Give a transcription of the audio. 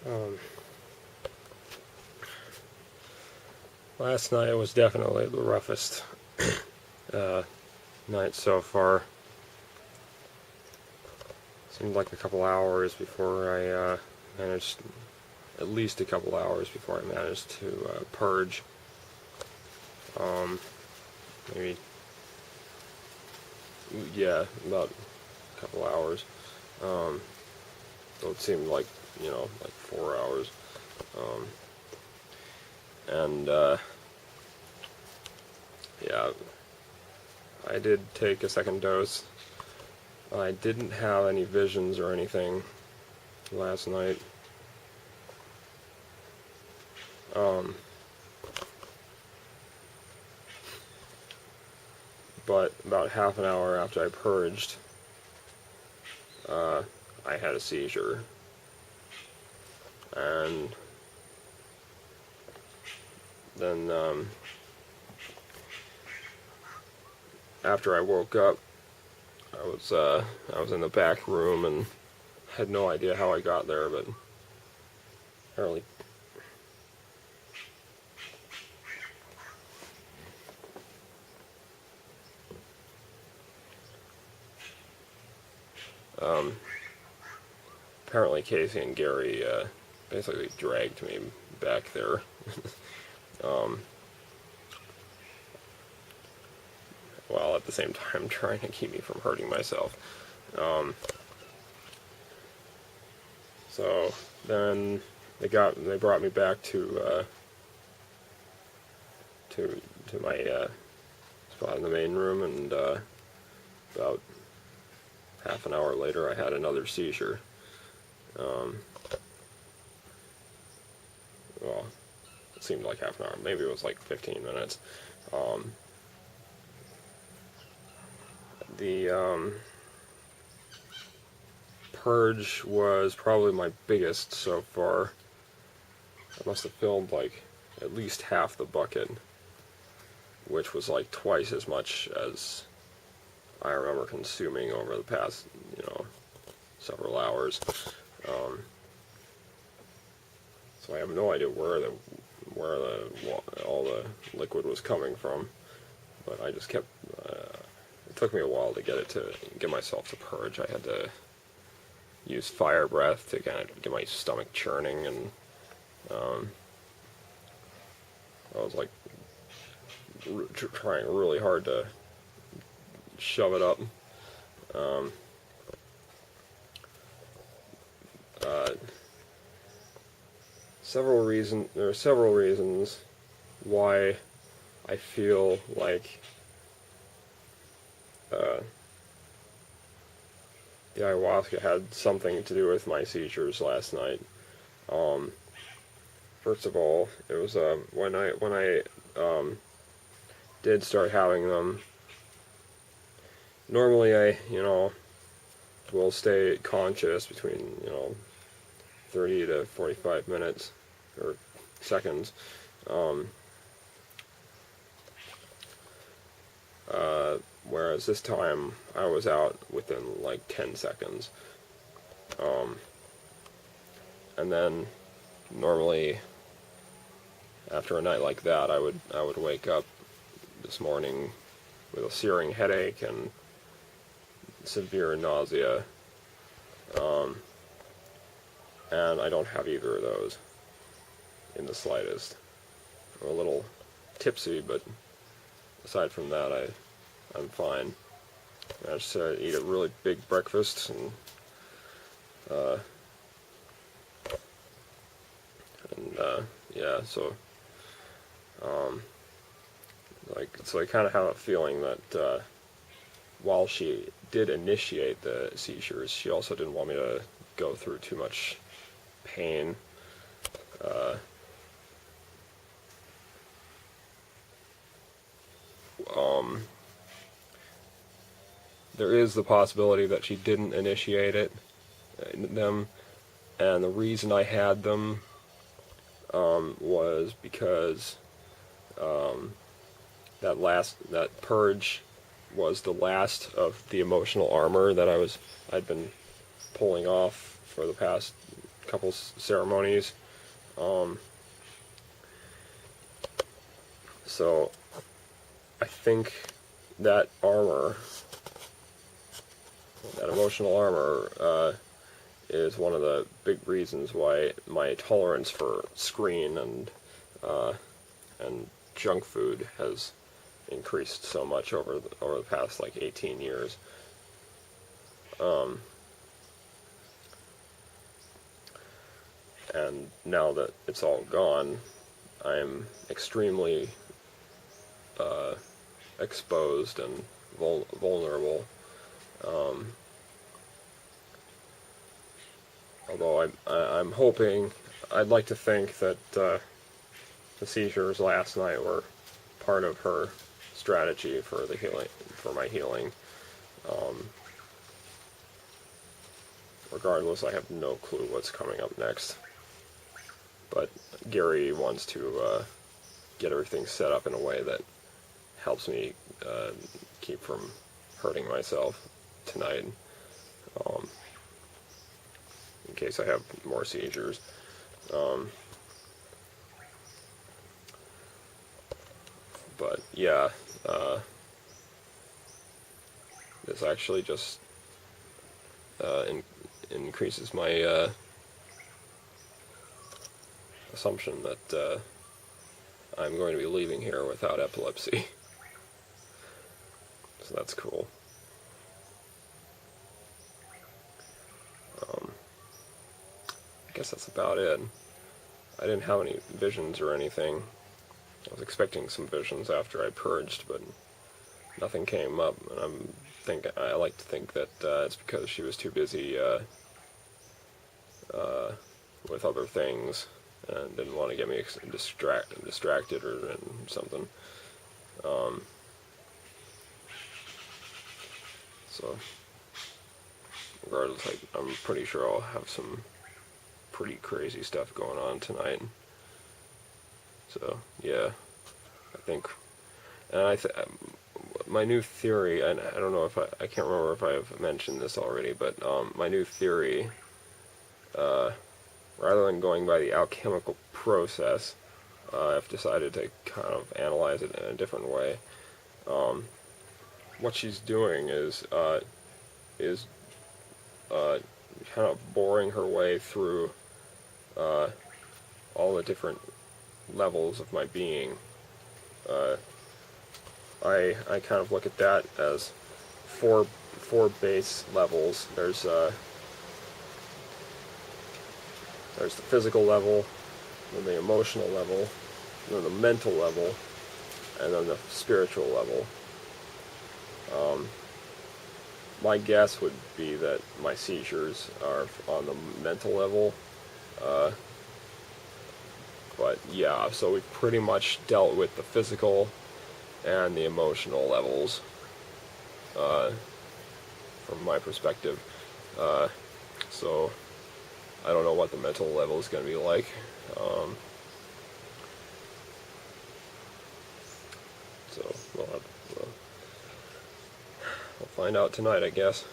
Um, Last night was definitely the roughest night so far. Seemed like a couple hours before I managed, at least a couple hours before I managed to purge. Maybe, yeah, about a couple hours. So it seemed like, like 4 hours. And yeah, I did take a second dose. I didn't have any visions or anything last night. But about half an hour after I purged, I had a seizure. And then after I woke up, I was in the back room and had no idea how I got there, but apparently apparently Casey and Gary basically dragged me back there. While at the same time trying to keep me from hurting myself. So then they brought me back to my spot in the main room, and about half an hour later I had another seizure. Well, it seemed like half an hour. Maybe it was like 15 minutes. The purge was probably my biggest so far. I must have filled like at least half the bucket, which was like twice as much as I remember consuming over the past, several hours. So I have no idea where all the liquid was coming from, but I just kept. It took me a while to get myself to purge. I had to use fire breath to kind of get my stomach churning, and I was like trying really hard to shove it up. There are several reasons why I feel like the ayahuasca had something to do with my seizures last night. First of all, it was when I did start having them. Normally, I will stay conscious between 30 to 45 minutes or seconds. Whereas this time I was out within like 10 seconds. And then normally after a night like that I would wake up this morning with a searing headache and severe nausea. And I don't have either of those in the slightest. I'm a little tipsy, but aside from that, I'm fine. I just eat a really big breakfast, and yeah, so I kind of have a feeling that while she did initiate the seizures, she also didn't want me to go through too much pain. There is the possibility that she didn't initiate them, and the reason I had them was because that purge was the last of the emotional armor that I'd been pulling off for the past couple ceremonies. So I think that armor, that emotional armor, is one of the big reasons why my tolerance for screen and junk food has increased so much over the past like 18 years. And now that it's all gone, I'm extremely exposed and vulnerable. Although I'm hoping, I'd like to think that the seizures last night were part of her strategy for the healing, for my healing. Regardless, I have no clue what's coming up next. But Gary wants to get everything set up in a way that helps me keep from hurting myself tonight, in case I have more seizures. But yeah, this actually just increases my assumption that I'm going to be leaving here without epilepsy. So that's cool. I guess that's about it. I didn't have any visions or anything. I was expecting some visions after I purged, but nothing came up. And I like to think that it's because she was too busy with other things and didn't want to get me distracted or something. So, regardless, I'm pretty sure I'll have some pretty crazy stuff going on tonight. So, yeah, I think, and my new theory, and I don't know if I can't remember if I've mentioned this already, but my new theory, rather than going by the alchemical process, I've decided to kind of analyze it in a different way. What she's doing is kind of boring her way through all the different levels of my being. I kind of look at that as four base levels. There's the physical level, then the emotional level, then the mental level, and then the spiritual level. My guess would be that my seizures are on the mental level. But yeah, so we've pretty much dealt with the physical and the emotional levels, from my perspective. So I don't know what the mental level is going to be like. So we'll find out tonight, I guess.